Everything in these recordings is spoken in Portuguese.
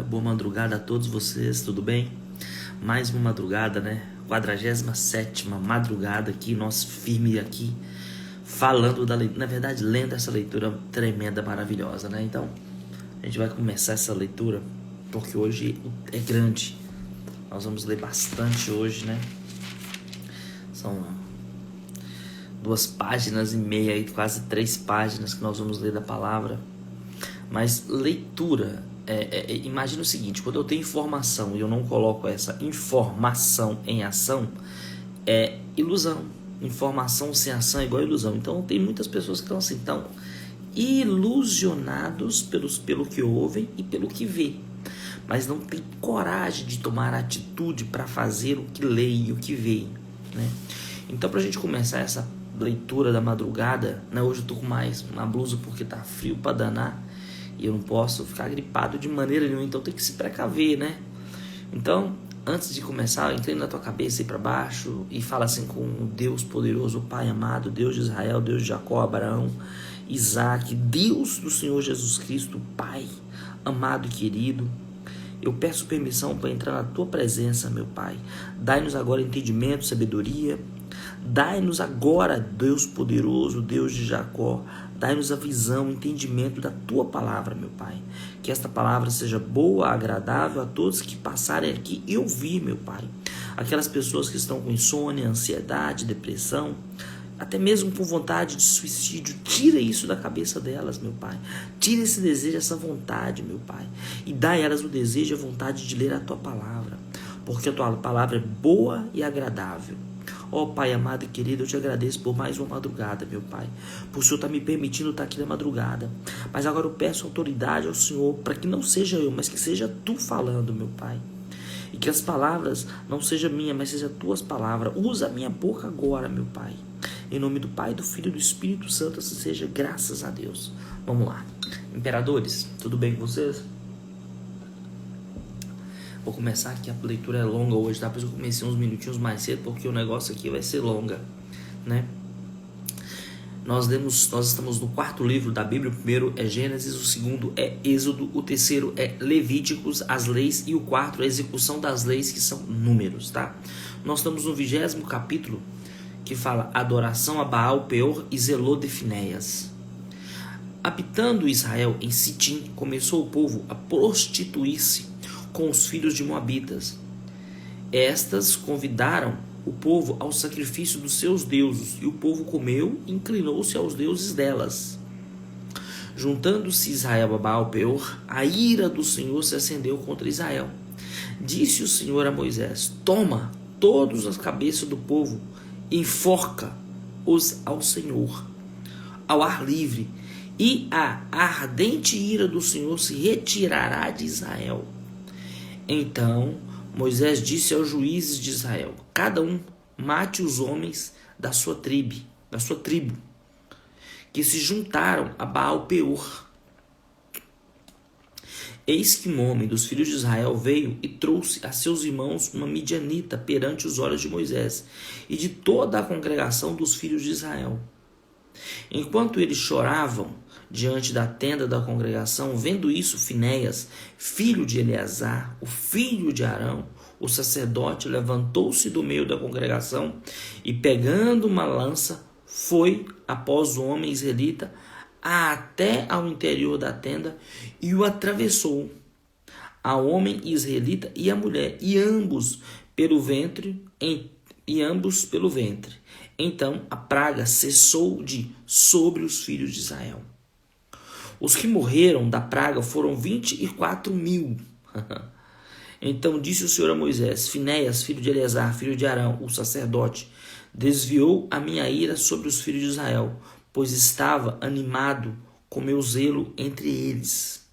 boa madrugada a todos vocês, tudo bem? Mais uma madrugada, né? 47ª madrugada aqui, nós firme aqui, falando da leitura, na verdade, lendo essa leitura tremenda, maravilhosa, né? Então, a gente vai começar essa leitura, porque hoje é grande. Nós vamos ler bastante hoje, né? São 2,5 páginas, quase 3 páginas que nós vamos ler da palavra. Mas leitura, imagina o seguinte: quando eu tenho informação e eu não coloco essa informação em ação, é ilusão. Informação sem ação é igual a ilusão. Então tem muitas pessoas que estão assim, tão ilusionados pelo que ouvem e pelo que vê, mas não tem coragem de tomar atitude para fazer o que lê e o que vê, né? Então, para a gente começar essa leitura da madrugada, né? Hoje eu tô com mais uma blusa porque tá frio para danar e eu não posso ficar gripado de maneira nenhuma, então tem que se precaver, né? Então, antes de começar, inclina na tua cabeça aí para baixo e fala assim com o Deus poderoso, o Pai amado, Deus de Israel, Deus de Jacó, Abraão, Isaac, Deus do Senhor Jesus Cristo, Pai amado e querido. Eu peço permissão para entrar na tua presença, meu Pai. Dai-nos agora entendimento, sabedoria. Dai-nos agora, Deus poderoso, Deus de Jacó, dai-nos a visão, entendimento da tua palavra, meu Pai. Que esta palavra seja boa, agradável a todos que passarem aqui e ouvir, meu Pai. Aquelas pessoas que estão com insônia, ansiedade, depressão, até mesmo com vontade de suicídio, tira isso da cabeça delas, meu Pai. Tira esse desejo, essa vontade, meu Pai. E dá a elas o desejo e a vontade de ler a tua palavra, porque a tua palavra é boa e agradável. Ó Pai amado e querido, eu te agradeço por mais uma madrugada, meu Pai. Por o Senhor estar me permitindo estar aqui na madrugada. Mas agora eu peço autoridade ao Senhor, para que não seja eu, mas que seja Tu falando, meu Pai. E que as palavras não sejam minhas, mas sejam Tuas palavras. Usa a minha boca agora, meu Pai. Em nome do Pai, do Filho e do Espírito Santo, assim seja, graças a Deus. Vamos lá. Imperadores, tudo bem com vocês? Vou começar aqui, a leitura é longa hoje, tá? Por isso eu comecei uns minutinhos mais cedo, porque o negócio aqui vai ser longa, né? Nós estamos no 4º livro da Bíblia. O primeiro é Gênesis, o segundo é Êxodo, o terceiro é Levíticos, as leis, e o 4º é a execução das leis, que são números, tá? Nós estamos no 20º capítulo, que fala adoração a Baal, Peor e Zelô de Finéias. Habitando Israel em Sitim, começou o povo a prostituir-se com os filhos de Moabitas. Estas convidaram o povo ao sacrifício dos seus deuses, e o povo comeu e inclinou-se aos deuses delas. Juntando-se Israel a Baal Peor, a ira do Senhor se acendeu contra Israel. Disse o Senhor a Moisés: toma todas as cabeças do povo, enforca-os ao Senhor, ao ar livre, e a ardente ira do Senhor se retirará de Israel. Então Moisés disse aos juízes de Israel: cada um mate os homens da sua tribo, que se juntaram a Baal Peor. Eis que um homem dos filhos de Israel veio e trouxe a seus irmãos uma midianita perante os olhos de Moisés e de toda a congregação dos filhos de Israel. Enquanto eles choravam diante da tenda da congregação, vendo isso, Finéias, filho de Eleazar, o filho de Arão, o sacerdote, levantou-se do meio da congregação e, pegando uma lança, foi após o homem israelita até ao interior da tenda e o atravessou, ao homem israelita e a mulher, e ambos pelo ventre. Então a praga cessou de sobre os filhos de Israel. Os que morreram da praga foram 24.000. Então disse o Senhor a Moisés: Finéias, filho de Eleazar, filho de Arão, o sacerdote, desviou a minha ira sobre os filhos de Israel, pois estava animado com meu zelo entre eles.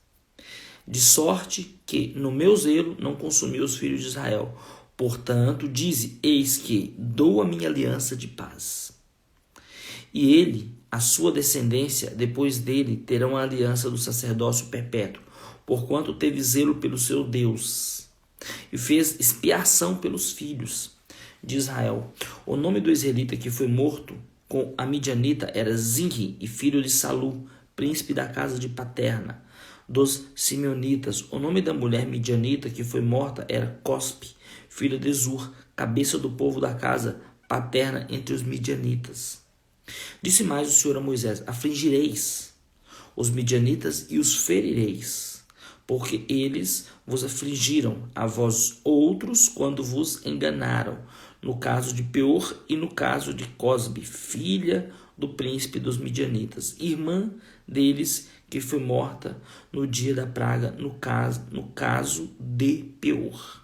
De sorte que no meu zelo não consumi os filhos de Israel. Portanto, dize: eis que dou a minha aliança de paz. E ele, a sua descendência, depois dele, terão a aliança do sacerdócio perpétuo, porquanto teve zelo pelo seu Deus, e fez expiação pelos filhos de Israel. O nome do israelita que foi morto com a midianita era Zinri, e filho de Salu, príncipe da casa de Paterna, dos simeonitas. O nome da mulher midianita que foi morta era Cospe, filha de Zur, cabeça do povo da casa paterna entre os midianitas. Disse mais o Senhor a Moisés: afligireis os midianitas e os ferireis, porque eles vos afligiram a vós outros quando vos enganaram, no caso de Peor e no caso de Cosbe, filha do príncipe dos midianitas, irmã deles, que foi morta no dia da praga, no caso de Peor.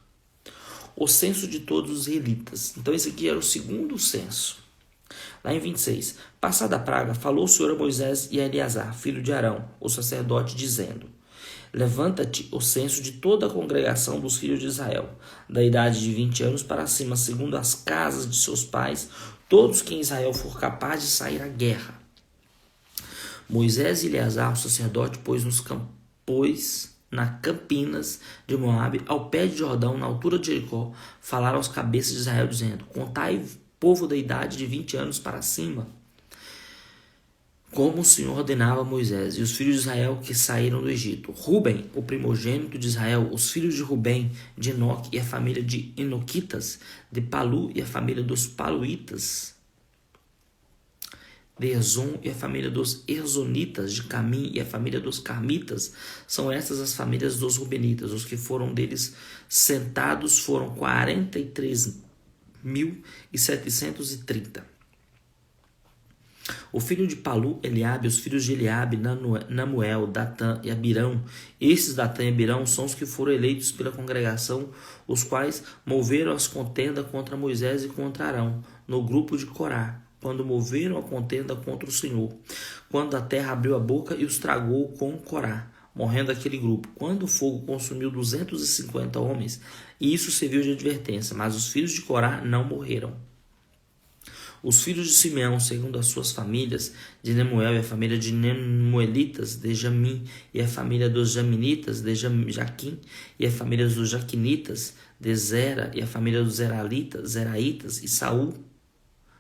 O censo de todos os israelitas. Então esse aqui era o segundo censo. Lá em 26, passada a praga, falou o Senhor a Moisés e a Eleazar, filho de Arão, o sacerdote, dizendo: levanta-te o censo de toda a congregação dos filhos de Israel, da idade de 20 anos para cima, segundo as casas de seus pais, todos que em Israel for capaz de sair à guerra. Moisés e Eleazar, o sacerdote, pôs na campinas de Moabe, ao pé de Jordão, na altura de Jericó, falaram aos cabeças de Israel, dizendo: contai povo da idade de 20 anos para cima, como o Senhor ordenava a Moisés, e os filhos de Israel que saíram do Egito. Ruben, o primogênito de Israel, os filhos de Ruben, de Enoque e a família de Enoquitas, de Palu e a família dos Paluitas, de Erzon e a família dos Erzonitas, de Camim e a família dos Carmitas. São estas as famílias dos Rubenitas. Os que foram deles sentados foram 43.730. O filho de Palu, Eliabe, os filhos de Eliabe, Namuel, Datã e Abirão. Esses Datã e Abirão são os que foram eleitos pela congregação, os quais moveram as contendas contra Moisés e contra Arão, no grupo de Corá, quando moveram a contenda contra o Senhor, quando a terra abriu a boca e os tragou com Corá, morrendo aquele grupo, quando o fogo consumiu 250 homens, e isso serviu de advertência, mas os filhos de Corá não morreram. Os filhos de Simeão, segundo as suas famílias, de Nemuel e a família de Nemuelitas, de Jamim e a família dos Jaminitas, de Jaquim e a família dos Jaquinitas, de Zera e a família dos Zeraitas e Saul,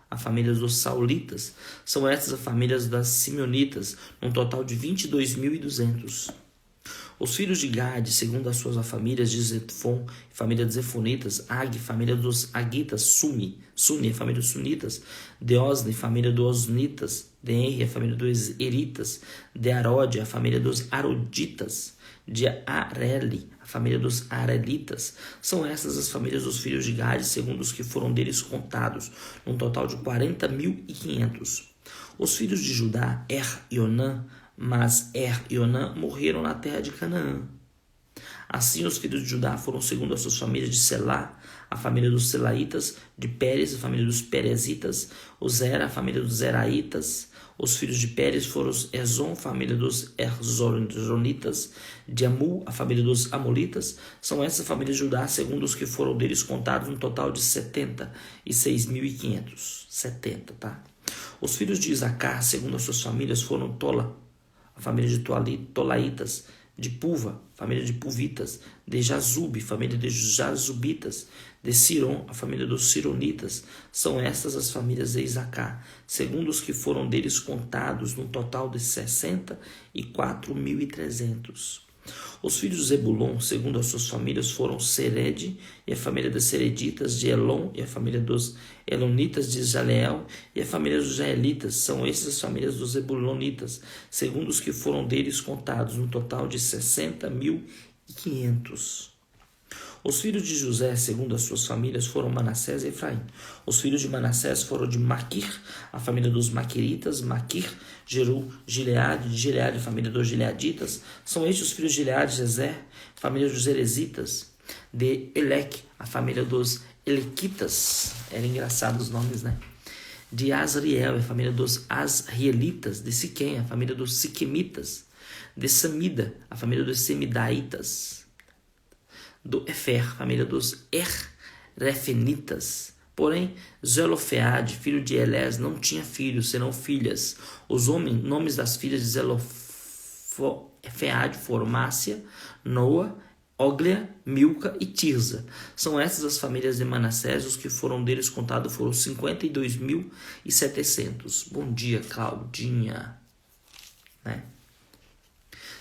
a família dos Saulitas. São estas as famílias das Simeonitas, num total de 22.200. Os filhos de Gade, segundo as suas famílias, de Zefon, família dos Zefonitas, Ag, família dos Agitas, Suni, família dos Sunitas, de Osni, família dos Osnitas, de Enri, a família dos Eritas, de Arode, a família dos Aroditas, de Areli, a família dos Arelitas. São essas as famílias dos filhos de Gade, segundo os que foram deles contados, num total de 40.500. Os filhos de Judá, e Onã, mas e Onã morreram na terra de Canaã. Assim os filhos de Judá foram segundo as suas famílias de Selá, a família dos Selaitas, de Pérez, a família dos Perezitas, o Zera, a família dos Zeraitas. Os filhos de Pérez foram os Erzon, família dos Erzonitas, de Amul, a família dos Amolitas. São essas famílias de Judá, segundo os que foram deles contados, um total de 76.500. 70, tá? Os filhos de Isacar, segundo as suas famílias, foram Tola, a família de Tolaitas, de Puva, família de Puvitas, de Jazube, família de Jazubitas, de Siron, a família dos Sironitas. São estas as famílias de Isacar, segundo os que foram deles contados, num total de 64.300. Os filhos de Zebulon, segundo as suas famílias, foram Sered e a família das Sereditas, de Elon e a família dos Elonitas, de Jaleel e a família dos Jaelitas. São essas as famílias dos Zebulonitas, segundo os que foram deles contados, no total de 60.500. Os filhos de José, segundo as suas famílias, foram Manassés e Efraim. Os filhos de Manassés foram de Maquir, a família dos Maquiritas. Maquir gerou Gileade, de Gileade, a família dos Gileaditas. São estes os filhos de Gileade, Jezer, família dos Jerezitas. De Eleque, a família dos Elequitas. Era engraçado os nomes, né? De Azriel, a família dos Azrielitas. De Siquém, a família dos Siquemitas. De Samida, a família dos Semidaitas. Do Efer, família dos Errefenitas. Porém, Zelofeade, filho de Elés, não tinha filhos, senão filhas. Os nomes das filhas de Zelofeade foram Mácia, Noa, Oglia, Milca e Tirza. São essas as famílias de Manassés, os que foram deles contados foram 52.700. Bom dia, Claudinha. Né?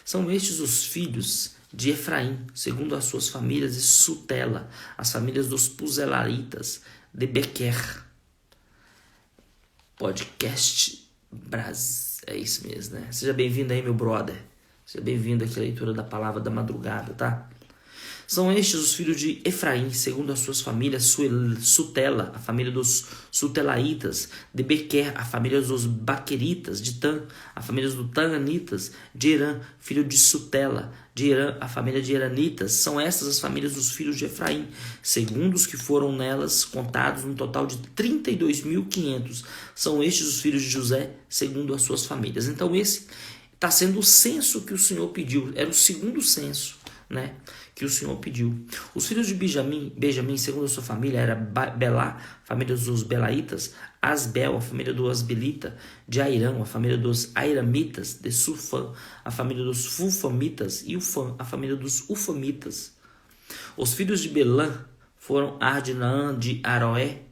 São estes os filhos de Efraim, segundo as suas famílias de Sutela, as famílias dos Puzelaritas, de Bequer. Podcast Brasil. É isso mesmo, né? Seja bem-vindo aí, meu brother. Seja bem-vindo aqui à leitura da palavra da madrugada, tá? São estes os filhos de Efraim, segundo as suas famílias, Sutela, a família dos Sutelaitas, de Bequer, a família dos Baqueritas, de Tan, a família dos Tananitas, de Herã, filho de Sutela, de Herã, a família de Heranitas. São estas as famílias dos filhos de Efraim, segundo os que foram nelas contados, no total de 32.500. São estes os filhos de José, segundo as suas famílias. Então esse está sendo o censo que o Senhor pediu, era o segundo censo, né, que o Senhor pediu. Os filhos de Benjamim, segundo a sua família, era Belá, família dos Belaitas, Asbel, a família do Asbelita, de Airão, a família dos Airamitas, de Sufã, a família dos Fufamitas, e Ufã, a família dos Ufamitas. Os filhos de Belã foram Ardinaã de Aroé,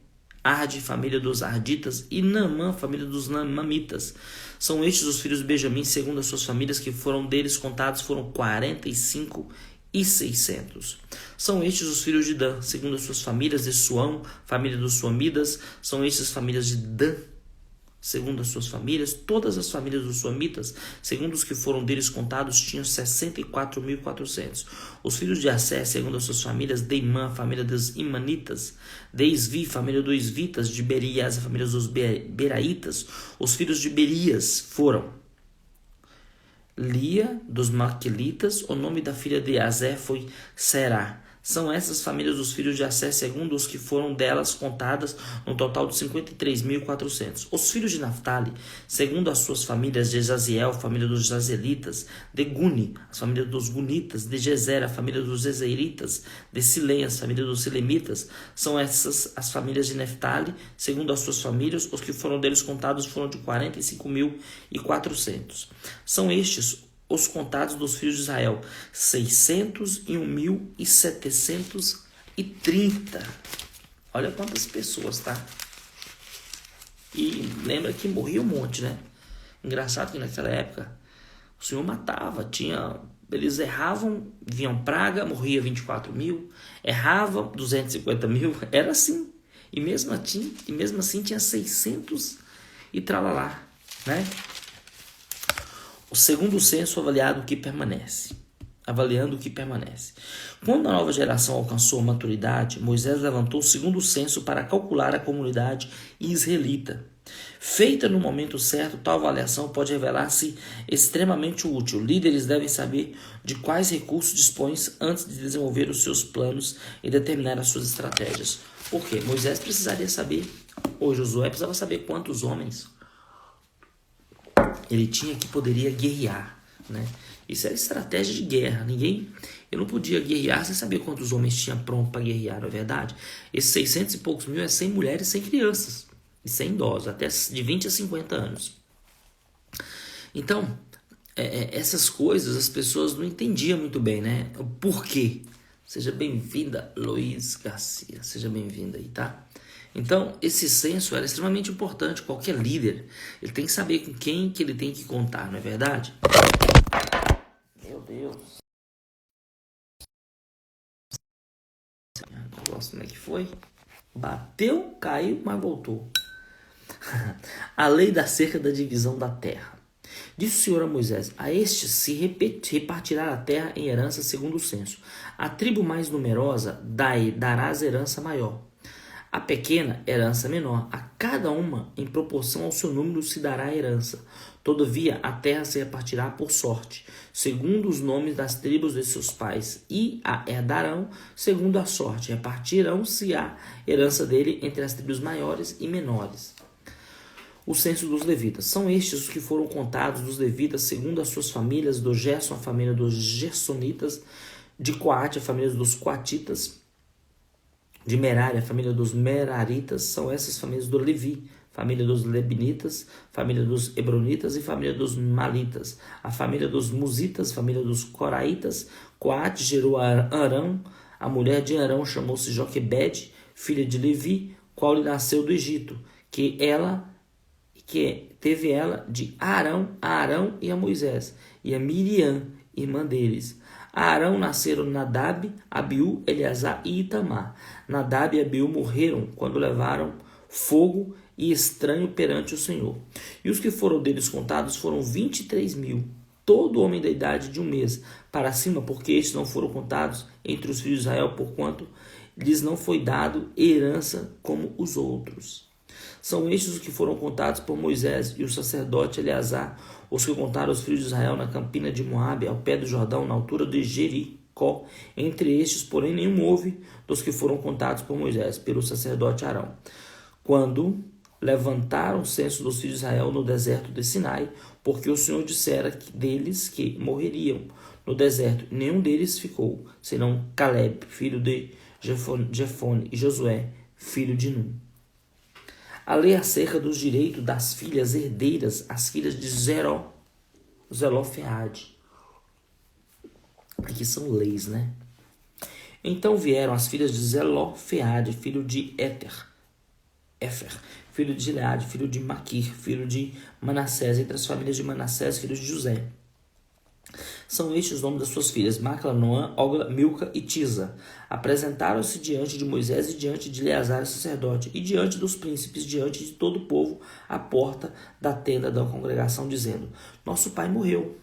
Arde, família dos Arditas, e Naamã, família dos Naamamitas. São estes os filhos de Benjamim, segundo as suas famílias, que foram deles contados, foram 45.600. São estes os filhos de Dan, segundo as suas famílias, de Suão, família dos Suamitas. São estes as famílias de Dan, segundo as suas famílias. Todas as famílias dos Suamitas, segundo os que foram deles contados, tinham 64.400. Os filhos de Assé, segundo as suas famílias, de Imã, família dos Imanitas, de Isvi, família dos Isvitas, de Berias, a família dos Beraitas. Os filhos de Berias foram Lia, dos Maquelitas. O nome da filha de Azé foi Será. São essas famílias dos filhos de Assé, segundo os que foram delas contadas, no total de 53.400. Os filhos de Naftali, segundo as suas famílias, de Jaziel, família dos Jazelitas, de Guni, as famílias dos Gunitas, de Gezer, a família dos Gezeiritas, de Silém, as famílias dos Silemitas. São essas as famílias de Naftali, segundo as suas famílias. Os que foram deles contados foram de 45.400. São estes os contados dos filhos de Israel, 601.730. Olha quantas pessoas, tá? E lembra que morria um monte, né? Engraçado que naquela época o Senhor matava, eles erravam, vinham praga, morria 24.000, erravam 250.000, era assim. E mesmo assim tinha 600 e tralalá, né? O segundo censo avaliando o que permanece. Quando a nova geração alcançou a maturidade, Moisés levantou o segundo censo para calcular a comunidade israelita. Feita no momento certo, tal avaliação pode revelar-se extremamente útil. Líderes devem saber de quais recursos dispõem antes de desenvolver os seus planos e determinar as suas estratégias. Por quê? Moisés precisaria saber, ou Josué precisava saber quantos homens ele tinha que poderia guerrear, né? Isso era estratégia de guerra. Eu não podia guerrear sem saber quantos homens tinha pronto para guerrear, não é verdade? Esses 600 e poucos mil é 100 mulheres, 100 crianças e 100 idosos, até de 20 a 50 anos. Então, essas coisas as pessoas não entendiam muito bem, né? O porquê. Seja bem-vinda, Luiz Garcia. Seja bem-vinda aí, tá? Então, esse censo era extremamente importante. Qualquer líder, ele tem que saber com quem que ele tem que contar, não é verdade? Meu Deus. Negócio, como é que foi? Bateu, caiu, mas voltou. A lei da cerca da divisão da terra. Disse o Senhor a Moisés: a este se repartirá a terra em herança segundo o censo. A tribo mais numerosa darás herança maior. A pequena, herança menor. A cada uma, em proporção ao seu número, se dará a herança. Todavia, a terra se repartirá por sorte, segundo os nomes das tribos de seus pais, e a herdarão segundo a sorte. Repartirão-se a herança dele entre as tribos maiores e menores. O censo dos levitas. São estes os que foram contados dos levitas, segundo as suas famílias: do Gerson, a família dos Gersonitas; de Coate, a família dos Coatitas; de Merari, a família dos Meraritas. São essas famílias do Levi, família dos Lebinitas, família dos Hebronitas e família dos Malitas; a família dos Musitas, família dos Coraitas. Coate gerou Arão, a mulher de Arão chamou-se Joquebede, filha de Levi, qual lhe nasceu do Egito, que teve ela de Arão a Arão e a Moisés, e a Miriam, irmã deles. A Arão nasceram Nadab, Abiú, Eleazar e Itamar. Nadab e Abiú morreram quando levaram fogo e estranho perante o Senhor. E os que foram deles contados foram 23.000, todo homem da idade de um mês para cima, porque estes não foram contados entre os filhos de Israel, porquanto lhes não foi dado herança como os outros. São estes os que foram contados por Moisés e o sacerdote Eleazar, os que contaram os filhos de Israel na campina de Moabe, ao pé do Jordão, na altura de Jericó. Entre estes, porém, nenhum houve dos que foram contados por Moisés, pelo sacerdote Arão. Quando levantaram o censo dos filhos de Israel no deserto de Sinai, porque o Senhor dissera deles que morreriam no deserto, nenhum deles ficou, senão Caleb, filho de Jefone, e Josué, filho de Nun. A lei acerca dos direitos das filhas herdeiras, as filhas de Zelofeade. Aqui são leis, né? Então vieram as filhas de Zelofeade, filho de Éfer, filho de Gileade, filho de Maquir, filho de Manassés, entre as famílias de Manassés, filho de José. São estes os nomes das suas filhas, Macla, Noã, Ogla, Milca e Tisa. Apresentaram-se diante de Moisés e diante de Eleazar, o sacerdote, e diante dos príncipes, diante de todo o povo, à porta da tenda da congregação, dizendo: Nosso pai morreu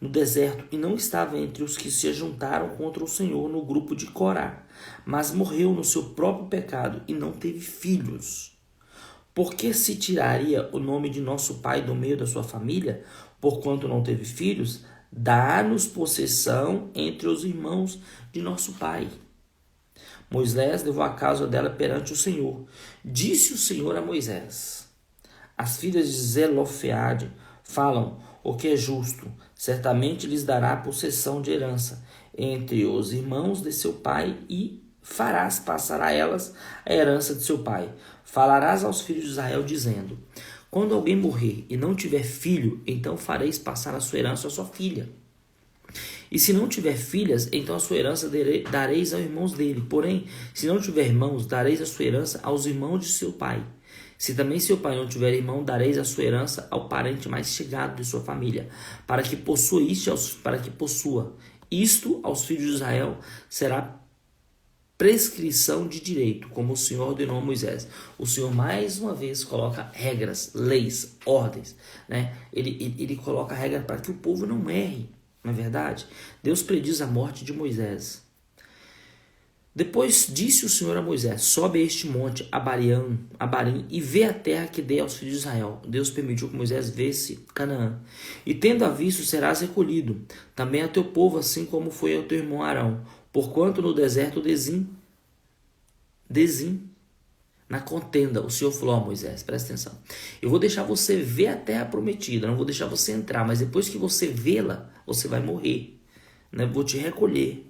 no deserto, e não estava entre os que se juntaram contra o Senhor no grupo de Corá, mas morreu no seu próprio pecado e não teve filhos. Por que se tiraria o nome de nosso pai do meio da sua família, porquanto não teve filhos? Dá-nos possessão entre os irmãos de nosso pai. Moisés levou a causa dela perante o Senhor. Disse o Senhor a Moisés: As filhas de Zelofeade falam o que é justo, certamente lhes dará possessão de herança entre os irmãos de seu pai e farás passar a elas a herança de seu pai. Falarás aos filhos de Israel, dizendo: Quando alguém morrer e não tiver filho, então fareis passar a sua herança à sua filha. E se não tiver filhas, então a sua herança dareis aos irmãos dele. Porém, se não tiver irmãos, dareis a sua herança aos irmãos de seu pai. Se também seu pai não tiver irmão, dareis a sua herança ao parente mais chegado de sua família, para que possua isto aos filhos de Israel será prescrição de direito, como o Senhor ordenou a Moisés. O Senhor mais uma vez coloca regras, leis, ordens, né? Ele coloca regra para que o povo não erre, não é verdade? Deus prediz a morte de Moisés. Depois disse o Senhor a Moisés: Sobe a este monte Abarim e vê a terra que dei aos filhos de Israel. Deus permitiu que Moisés visse Canaã. E tendo a visto, serás recolhido, também a teu povo, assim como foi ao teu irmão Arão. Porquanto no deserto Dezim, na contenda, o Senhor falou a Moisés: presta atenção, eu vou deixar você ver a terra prometida, não vou deixar você entrar, mas depois que você vê-la, você vai morrer, né? Vou te recolher.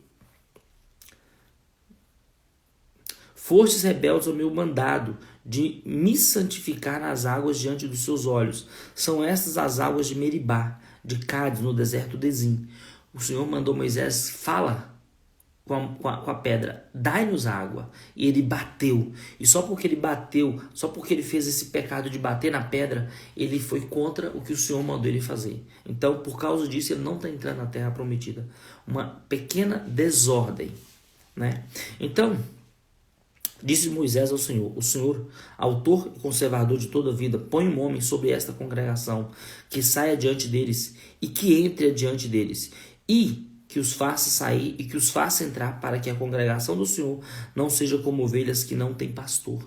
Fostes rebeldes ao meu mandado de me santificar nas águas diante dos seus olhos. São estas as águas de Meribá, de Cádiz, no deserto de Zim. O Senhor mandou Moisés: fala com a pedra, dai-nos água. E ele bateu. E só porque ele bateu, só porque ele fez esse pecado de bater na pedra, ele foi contra o que o Senhor mandou ele fazer. Então, por causa disso, ele não está entrando na terra prometida. Uma pequena desordem, né? Então, disse Moisés ao Senhor: O Senhor, autor e conservador de toda a vida, põe um homem sobre esta congregação, que saia diante deles e que entre adiante deles, e que os faça sair e que os faça entrar, para que a congregação do Senhor não seja como ovelhas que não têm pastor.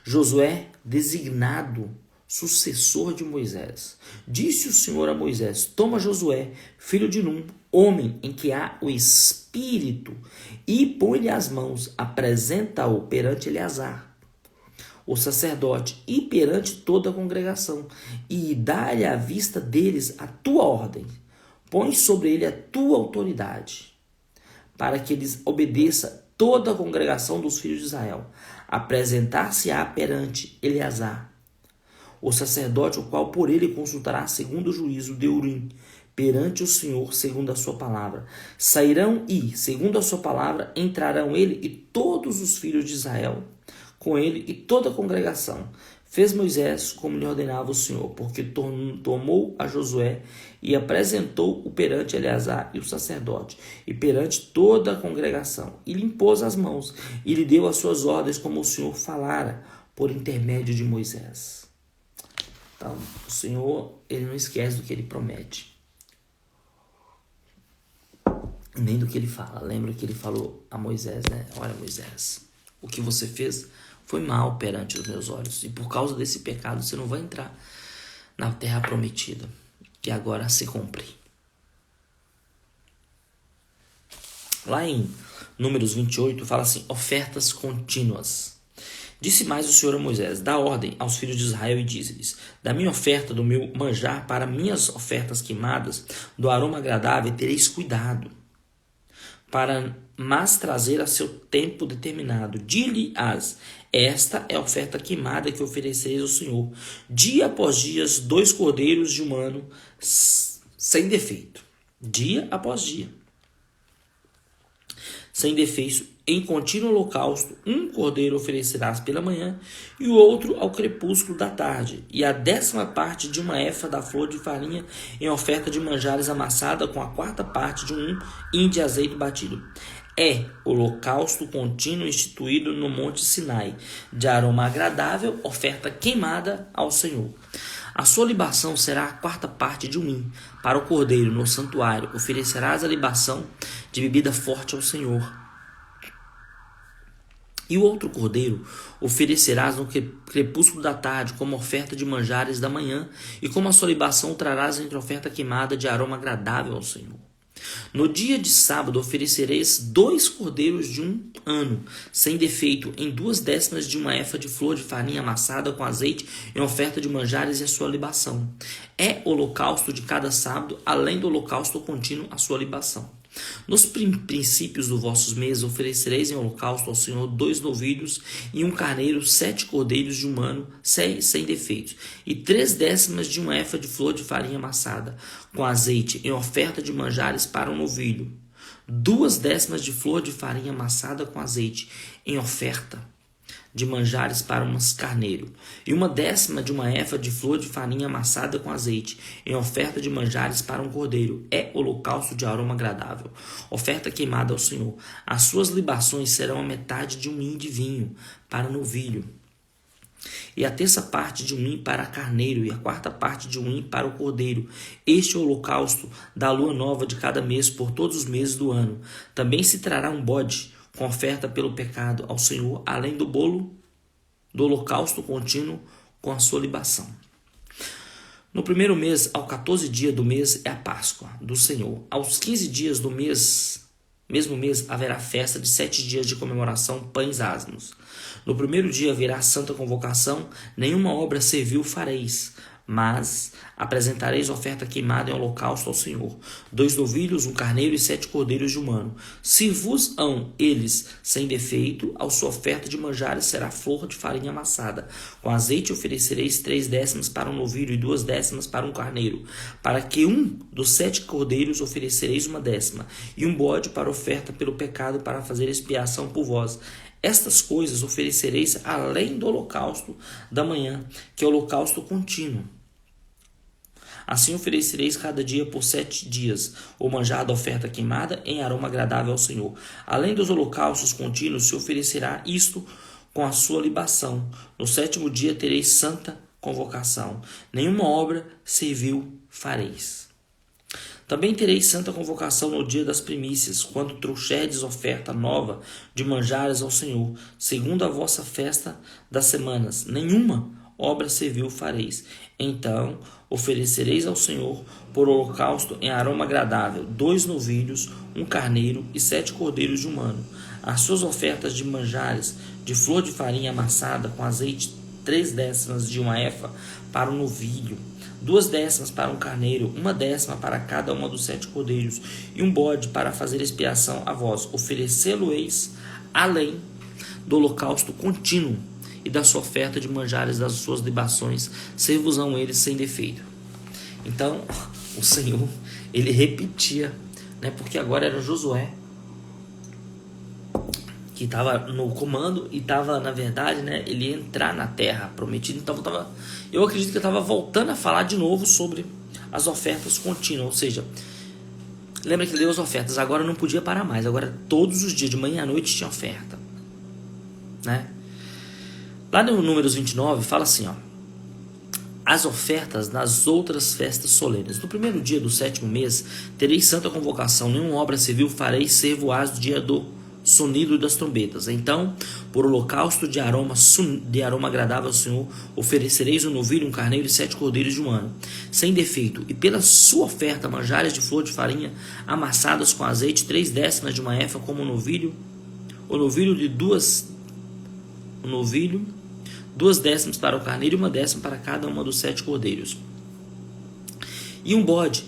Josué, designado sucessor de Moisés. Disse o Senhor a Moisés: Toma Josué, filho de Num, homem em que há o Espírito, e põe-lhe as mãos, apresenta-o perante Eleazar, o sacerdote, e perante toda a congregação, e dá-lhe à vista deles a tua ordem. Põe sobre ele a tua autoridade, para que eles obedeça toda a congregação dos filhos de Israel. Apresentar-se-á perante Eleazar, o sacerdote, o qual por ele consultará segundo o juízo de Urim, perante o Senhor, segundo a sua palavra. Sairão e, segundo a sua palavra, entrarão ele e todos os filhos de Israel com ele e toda a congregação. Fez Moisés como lhe ordenava o Senhor, porque tomou a Josué e apresentou-o perante Eleazar e o sacerdote, e perante toda a congregação, e lhe impôs as mãos, e lhe deu as suas ordens, como o Senhor falara por intermédio de Moisés. Então, o Senhor, ele não esquece do que ele promete, nem do que ele fala. Lembra que ele falou a Moisés, né? Olha, Moisés, o que você fez foi mal perante os meus olhos, e por causa desse pecado você não vai entrar na terra prometida, que agora se cumpre. Lá em Números 28 fala assim: ofertas contínuas. Disse mais o Senhor a Moisés: dá ordem aos filhos de Israel e dize-lhes: da minha oferta, do meu manjar, para minhas ofertas queimadas, do aroma agradável, tereis cuidado, para mas trazer a seu tempo determinado. Di-lhe-as: esta é a oferta queimada que oferecereis ao Senhor. Dia após dia, 2 cordeiros de um ano sem defeito. Dia após dia, sem defeito, em contínuo holocausto. 1 cordeiro oferecerás pela manhã e o outro ao crepúsculo da tarde. E a 10ª parte de uma efa da flor de farinha em oferta de manjares amassada, com a 4ª parte de um hin de azeite batido. É holocausto contínuo instituído no monte Sinai, de aroma agradável, oferta queimada ao Senhor. A sua libação será a 4ª parte de um hin. Para o cordeiro no santuário oferecerás a libação de bebida forte ao Senhor. E o outro cordeiro oferecerás no crepúsculo da tarde, como oferta de manjares da manhã, e como a sua libação trarás entre oferta queimada de aroma agradável ao Senhor. No dia de sábado oferecereis 2 cordeiros de um ano, sem defeito, em 2/10 de uma efa de flor de farinha amassada com azeite, em oferta de manjares e a sua libação. É holocausto de cada sábado, além do holocausto contínuo, a sua libação. Nos princípios dos vossos meses oferecereis em holocausto ao Senhor 2 novilhos e 1 carneiro, 7 cordeiros de um ano, sem defeitos, e 3/10 de uma efa de flor de farinha amassada com azeite, em oferta de manjares para um novilho. 2/10 de flor de farinha amassada com azeite, em oferta de manjares para um carneiro, e 1/10 de uma efa de flor de farinha amassada com azeite, em oferta de manjares para um cordeiro. É holocausto de aroma agradável, oferta queimada ao Senhor. As suas libações serão a metade de um hin de vinho para novilho, e a 1/3 parte de um hin para carneiro, e a 4ª parte de um hin para o cordeiro. Este é o holocausto da lua nova de cada mês, por todos os meses do ano. Também se trará um bode com oferta pelo pecado ao Senhor, além do bolo do holocausto contínuo com a sua libação. No primeiro mês, ao 14 dia do mês, é a Páscoa do Senhor. Aos 15 dias do mesmo mês, haverá festa de 7 dias de comemoração, pães asmos. No primeiro dia haverá santa convocação, nenhuma obra servil fareis, mas apresentareis oferta queimada em holocausto ao Senhor: 2 novilhos, 1 carneiro e 7 cordeiros de um ano. Se vos hão eles sem defeito, a sua oferta de manjares será flor de farinha amassada. Com azeite oferecereis 3/10 para um novilho e 2/10 para um carneiro. Para que um dos 7 cordeiros oferecereis 1/10, e um bode para oferta pelo pecado, para fazer expiação por vós. Estas coisas oferecereis além do holocausto da manhã, que é o holocausto contínuo. Assim oferecereis cada dia por 7 dias o manjar da oferta queimada em aroma agradável ao Senhor. Além dos holocaustos contínuos se oferecerá isto com a sua libação. No 7º dia tereis santa convocação. Nenhuma obra servil fareis. Também tereis santa convocação no dia das primícias, quando trouxerdes oferta nova de manjares ao Senhor, segundo a vossa festa das semanas. Nenhuma obra servil fareis. Então oferecereis ao Senhor por holocausto em aroma agradável 2 novilhos, 1 carneiro e 7 cordeiros de um ano. As suas ofertas de manjares de flor de farinha amassada com azeite, 3/10 de uma efa para um novilho, 2/10 para um carneiro, 1/10 para cada uma dos 7 cordeiros, e um bode para fazer expiação a vós. Oferecê-lo-eis além do holocausto contínuo e da sua oferta de manjares, das suas libações, servos-ão eles sem defeito. Então, o Senhor, ele repetia, né, porque agora era Josué que que estava no comando e estava, na verdade, né, ele ia entrar na terra prometida. Então eu acredito que ele estava voltando a falar de novo sobre as ofertas contínuas, ou seja, lembra que ele deu as ofertas, agora não podia parar mais, agora todos os dias, de manhã à noite, tinha oferta, né? Lá no Números 29 fala assim, ó: as ofertas nas outras festas solenes. No primeiro dia do 7º mês, tereis santa convocação, nenhuma obra civil fareis, servo-ás do dia do sonido das trombetas. Então, por holocausto de aroma agradável ao Senhor, oferecereis um novilho, um carneiro e 7 cordeiros de um ano, sem defeito, e pela sua oferta manjares de flor de farinha amassadas com azeite, 3/10 de uma efa, como o novilho de 2/10 para o carneiro e 1/10 para cada uma dos 7 cordeiros, e um bode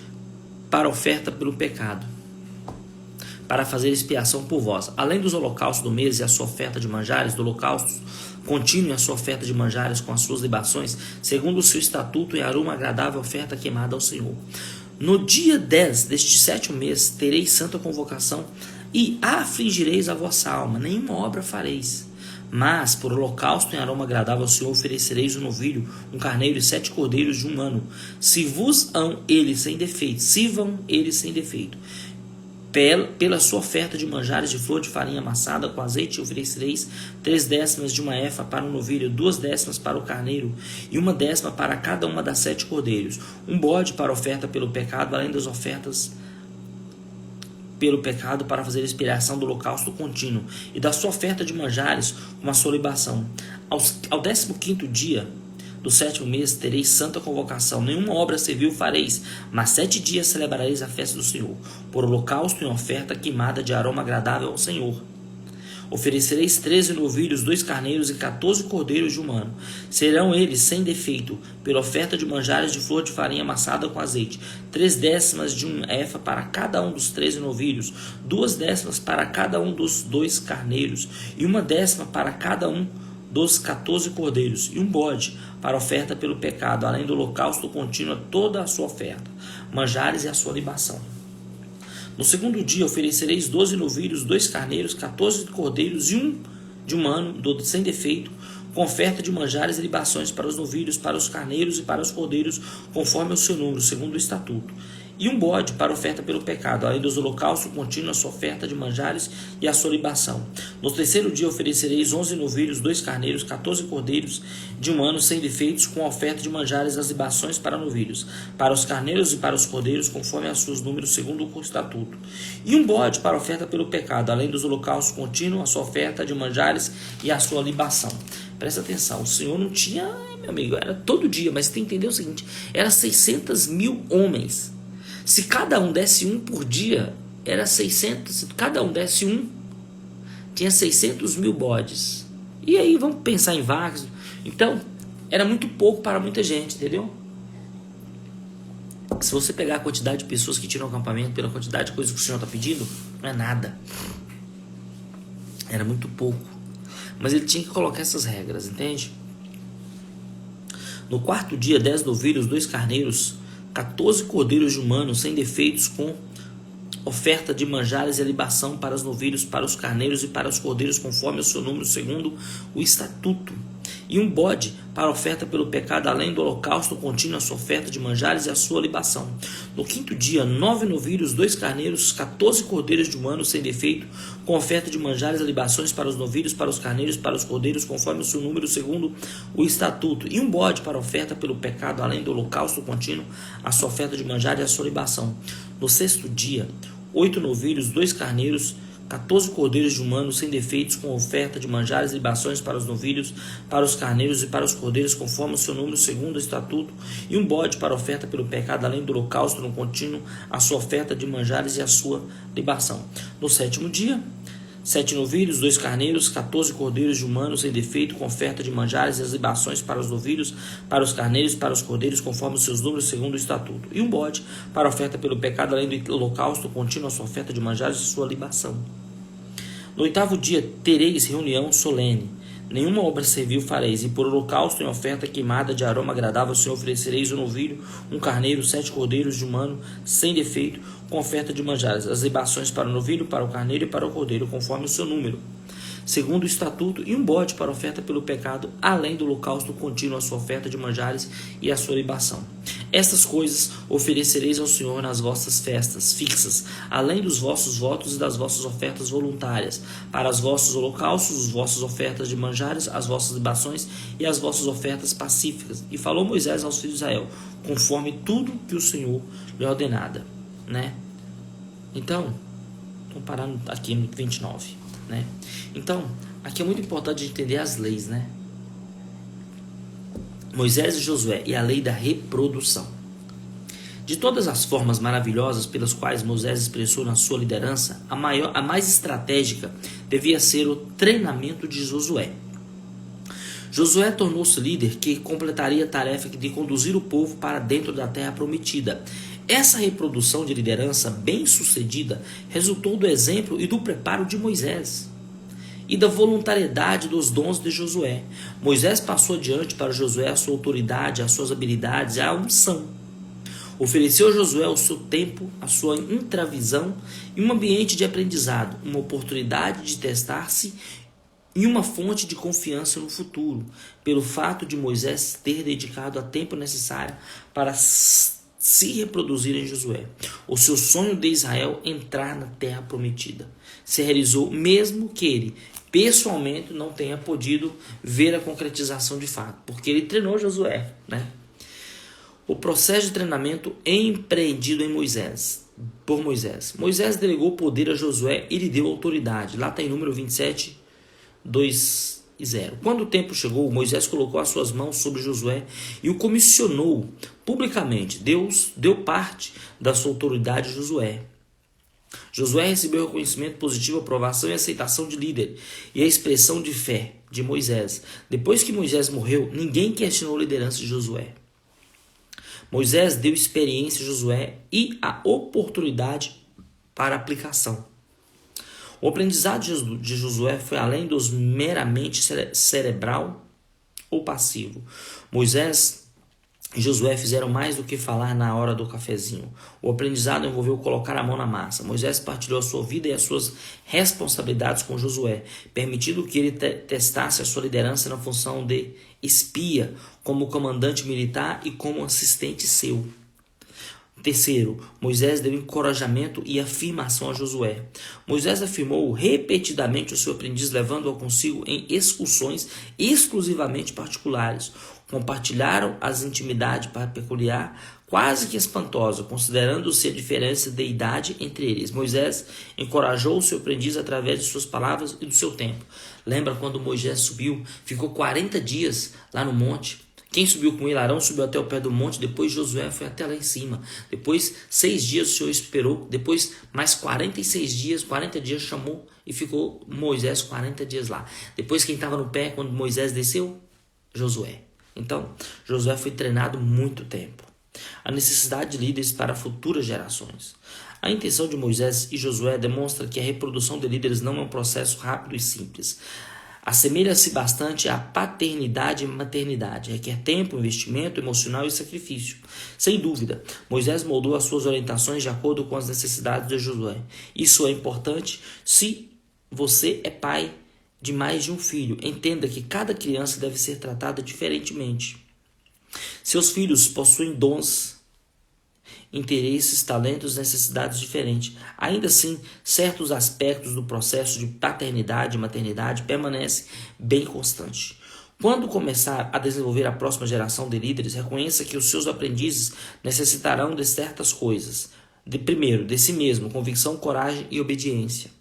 para oferta pelo pecado, para fazer expiação por vós, além dos holocaustos do mês e a sua oferta de manjares, do holocausto contínuo e a sua oferta de manjares com as suas libações, segundo o seu estatuto, e aroma agradável oferta queimada ao Senhor. No dia 10 deste 7º mês tereis santa convocação, e afligireis a vossa alma, nenhuma obra fareis. Mas por holocausto em aroma agradável ao Senhor oferecereis um novilho, um carneiro e 7 cordeiros de um ano. Sirvam eles sem defeito. Pela sua oferta de manjares de flor de farinha amassada com azeite oferecereis 3/10 de uma efa para o novilho, 2/10 para o carneiro e 1/10 para cada uma das 7 cordeiros. Um bode para oferta pelo pecado, além das ofertas pelo pecado, para fazer expiação do holocausto contínuo e da sua oferta de manjares com a sua libação. Ao 15º dia do 7º mês tereis santa convocação, nenhuma obra civil fareis, mas 7 dias celebrareis a festa do Senhor, por holocausto e oferta queimada de aroma agradável ao Senhor. Oferecereis 13 novilhos, 2 carneiros e 14 cordeiros de um ano. Serão eles sem defeito, pela oferta de manjares de flor de farinha amassada com azeite, 3/10 de um efa para cada um dos 13 novilhos, 2/10 para cada um dos 2 carneiros e 1/10 para cada um dos 14 cordeiros, e um bode para oferta pelo pecado, além do holocausto contínuo, toda a sua oferta, manjares e a sua libação. No segundo dia oferecereis 12 novilhos, 2 carneiros, 14 cordeiros e um de um ano, sem defeito, com oferta de manjares e libações para os novilhos, para os carneiros e para os cordeiros, conforme o seu número, segundo o estatuto. E um bode para oferta pelo pecado, além dos holocaustos contínuos, a sua oferta de manjares e a sua libação. No terceiro dia oferecereis 11 novilhos, 2 carneiros, 14 cordeiros de um ano, sem defeitos, com a oferta de manjares e as libações para novilhos, para os carneiros e para os cordeiros, conforme os seus números, segundo o estatuto. E um bode para oferta pelo pecado, além dos holocaustos contínuos, a sua oferta de manjares e a sua libação. Presta atenção, o Senhor não tinha, meu amigo, era todo dia, mas tem que entender o seguinte, era 600 mil homens. Se cada um desse um por dia, era 600. Se cada um desse um, tinha 600 mil bodes. E aí vamos pensar em vacas. Então, era muito pouco para muita gente, entendeu? Se você pegar a quantidade de pessoas que tiram o acampamento pela quantidade de coisas que o Senhor está pedindo, não é nada. Era muito pouco. Mas ele tinha que colocar essas regras, entende? No quarto dia, 10 novilhos, 2 carneiros, 14 cordeiros de um ano, sem defeitos, com oferta de manjares e libação para os novilhos, para os carneiros e para os cordeiros, conforme o seu número, segundo o estatuto. E um bode para oferta pelo pecado, além do holocausto contínuo, a sua oferta de manjares e a sua libação. No quinto dia, 9 novilhos, 2 carneiros, 14 cordeiros de um ano, sem defeito, com oferta de manjares e libações para os novilhos, para os carneiros, para os cordeiros, conforme o seu número, segundo o estatuto. E um bode para oferta pelo pecado, além do holocausto contínuo, a sua oferta de manjares e a sua libação. No sexto dia, 8 novilhos, 2 carneiros, 14 cordeiros de um ano, sem defeitos, com oferta de manjares e libações para os novilhos, para os carneiros e para os cordeiros, conforme o seu número, segundo o estatuto, e um bode para oferta pelo pecado, além do holocausto no contínuo, a sua oferta de manjares e a sua libação. No sétimo dia, 7 novilhos, 2 carneiros, 14 cordeiros de um ano, sem defeito, com oferta de manjares e as libações para os novilhos, para os carneiros e para os cordeiros, conforme os seus números, segundo o estatuto. E um bode para oferta pelo pecado, além do holocausto contínuo, a sua oferta de manjares e a sua libação. No oitavo dia tereis reunião solene. Nenhuma obra servil fareis, e por holocausto em oferta queimada de aroma agradável ao Senhor oferecereis um novilho, um carneiro, 7 cordeiros de um ano, sem defeito, com oferta de manjares, as libações para o novilho, para o carneiro e para o cordeiro, conforme o seu número. segundo o estatuto, e um bode para oferta pelo pecado, além do holocausto contínuo, a sua oferta de manjares e a sua libação. Estas coisas oferecereis ao Senhor nas vossas festas fixas, além dos vossos votos e das vossas ofertas voluntárias, para os vossos holocaustos, as vossas ofertas de manjares, as vossas libações e as vossas ofertas pacíficas. E falou Moisés aos filhos de Israel, conforme tudo que o Senhor lhe ordenara. Né? Então, vamos parar aqui no 29. Né? Então, aqui é muito importante entender as leis, né? Moisés e Josué e a lei da reprodução. De todas as formas maravilhosas pelas quais Moisés expressou na sua liderança, a mais estratégica devia ser o treinamento de Josué. Josué tornou-se líder que completaria a tarefa de conduzir o povo para dentro da terra prometida. Essa reprodução de liderança bem-sucedida resultou do exemplo e do preparo de Moisés e da voluntariedade dos dons de Josué. Moisés passou adiante para Josué a sua autoridade, as suas habilidades e a unção. Ofereceu a Josué o seu tempo, a sua intravisão e um ambiente de aprendizado, uma oportunidade de testar-se e uma fonte de confiança no futuro, pelo fato de Moisés ter dedicado o tempo necessário para se reproduzir em Josué. O seu sonho de Israel entrar na terra prometida se realizou, mesmo que ele pessoalmente não tenha podido ver a concretização de fato, porque ele treinou Josué, né? O processo de treinamento empreendido por Moisés. Moisés delegou poder a Josué e lhe deu autoridade. Lá está em número 27, 2 e 0. Quando o tempo chegou, Moisés colocou as suas mãos sobre Josué e o comissionou publicamente. Deus deu parte da sua autoridade a Josué. Josué recebeu reconhecimento positivo, aprovação e aceitação de líder e a expressão de fé de Moisés. Depois que Moisés morreu, ninguém questionou a liderança de Josué. Moisés deu experiência a Josué e a oportunidade para aplicação. O aprendizado de Josué foi além dos meramente cerebral ou passivo. Moisés e Josué fizeram mais do que falar na hora do cafezinho. O aprendizado envolveu colocar a mão na massa. Moisés partilhou a sua vida e as suas responsabilidades com Josué, permitindo que ele testasse a sua liderança na função de espia, como comandante militar e como assistente seu. Terceiro, Moisés deu encorajamento e afirmação a Josué. Moisés afirmou repetidamente o seu aprendiz, levando-o consigo em excursões exclusivamente particulares. Compartilharam as intimidades peculiar, quase que espantosa, considerando-se a diferença de idade entre eles. Moisés encorajou o seu aprendiz através de suas palavras e do seu tempo. Lembra quando Moisés subiu, ficou 40 dias lá no monte? Quem subiu com ele? Arão subiu até o pé do monte, depois Josué foi até lá em cima. Depois 6 dias o Senhor esperou, depois mais 46 dias, 40 dias chamou e ficou Moisés 40 dias lá. Depois quem estava no pé quando Moisés desceu? Josué. Então, Josué foi treinado muito tempo. A necessidade de líderes para futuras gerações. A intenção de Moisés e Josué demonstra que a reprodução de líderes não é um processo rápido e simples. Assemelha-se bastante à paternidade e maternidade. Requer tempo, investimento emocional e sacrifício. Sem dúvida, Moisés moldou as suas orientações de acordo com as necessidades de Josué. Isso é importante se você é pai de mais de um filho. Entenda que cada criança deve ser tratada diferentemente. Seus filhos possuem dons, interesses, talentos, necessidades diferentes. Ainda assim, certos aspectos do processo de paternidade e maternidade permanecem bem constantes. Quando começar a desenvolver a próxima geração de líderes, reconheça que os seus aprendizes necessitarão de certas coisas. Primeiro, de si mesmo, convicção, coragem e obediência.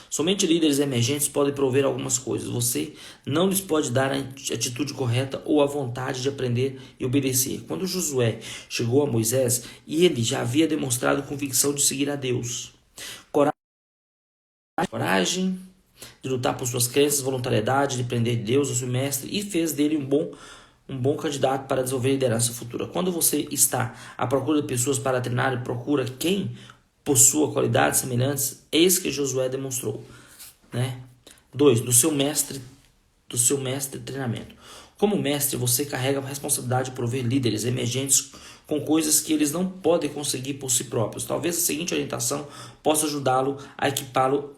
Somente líderes emergentes podem prover algumas coisas. Você não lhes pode dar a atitude correta ou a vontade de aprender e obedecer. Quando Josué chegou a Moisés, ele já havia demonstrado convicção de seguir a Deus. Coragem de lutar por suas crenças, voluntariedade de prender Deus, o seu mestre, e fez dele um bom candidato para desenvolver liderança futura. Quando você está à procura de pessoas para treinar e procura quem possua qualidades semelhantes, eis que Josué demonstrou. 2. Do seu mestre treinamento. Como mestre, você carrega a responsabilidade de prover líderes emergentes com coisas que eles não podem conseguir por si próprios. Talvez a seguinte orientação possa ajudá-lo a equipá-lo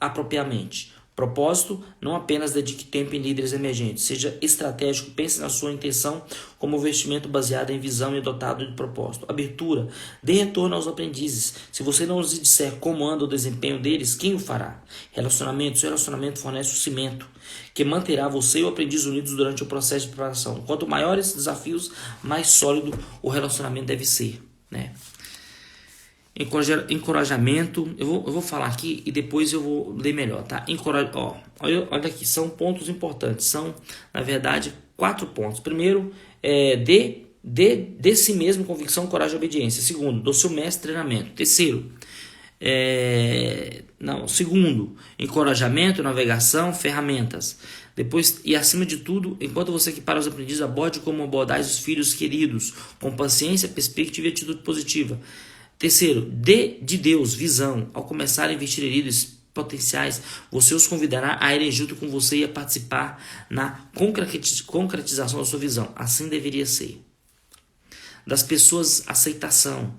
apropriadamente. Propósito, não apenas dedique tempo em líderes emergentes. Seja estratégico, pense na sua intenção como um investimento baseado em visão e dotado de propósito. Abertura, dê retorno aos aprendizes. Se você não lhes disser como anda o desempenho deles, quem o fará? Relacionamento, seu relacionamento fornece o cimento que manterá você e o aprendiz unidos durante o processo de preparação. Quanto maiores os desafios, mais sólido o relacionamento deve ser, né? Encorajamento, eu vou falar aqui e depois eu vou ler melhor, tá? Olha aqui, são pontos importantes, são, na verdade, 4 pontos. Primeiro, dê si mesmo convicção, coragem e obediência. Segundo, do seu mestre treinamento. Terceiro, segundo, encorajamento, navegação, ferramentas. Depois, e acima de tudo, enquanto você equipara os aprendizes, aborde como abordar os filhos queridos, com paciência, perspectiva e atitude positiva. Terceiro, dê de Deus visão. Ao começar a investir em líderes potenciais, você os convidará a irem junto com você e a participar na concretização da sua visão. Assim deveria ser. Das pessoas, aceitação.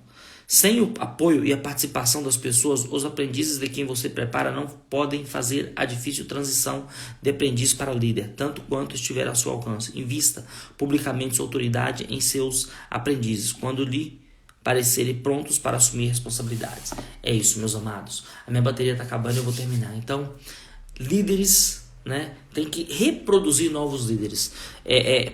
Sem o apoio e a participação das pessoas, os aprendizes de quem você prepara não podem fazer a difícil transição de aprendiz para líder, tanto quanto estiver a seu alcance. Invista publicamente sua autoridade em seus aprendizes, quando lhe parecerem prontos para assumir responsabilidades. É isso, meus amados. A minha bateria está acabando e eu vou terminar. Então, líderes, né, tem que reproduzir novos líderes.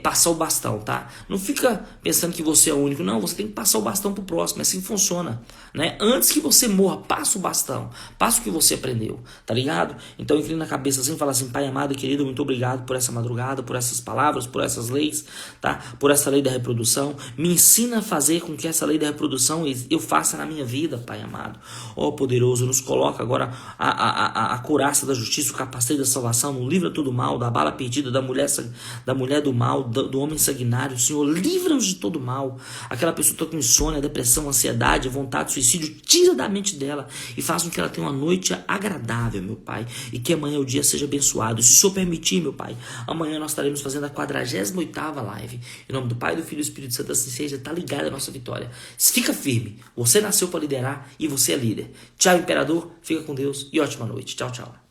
Passar o bastão, tá? Não fica pensando que você é o único. Não, você tem que passar o bastão pro próximo. É assim que funciona, né? Antes que você morra, passa o bastão. Passa o que você aprendeu, tá ligado? Então inclina a cabeça assim e fala assim: Pai amado e querido, muito obrigado por essa madrugada, por essas palavras, por essas leis, tá? Por essa lei da reprodução. Me ensina a fazer com que essa lei da reprodução eu faça na minha vida, Pai amado. Ó poderoso, nos coloca agora a couraça da justiça, o capacete da salvação, no livra todo mal, da bala perdida, da mulher do mal, do homem sanguinário. Senhor, livra-nos de todo mal. Aquela pessoa que está com insônia, depressão, ansiedade, vontade de suicídio, tira da mente dela e faz com que ela tenha uma noite agradável, meu Pai, e que amanhã o dia seja abençoado. Se o Senhor permitir, meu Pai, amanhã nós estaremos fazendo a 48ª live. Em nome do Pai, do Filho e do Espírito Santo, assim seja. Está ligada a nossa vitória. Fica firme. Você nasceu para liderar e você é líder. Tchau, imperador. Fica com Deus e ótima noite. Tchau, tchau.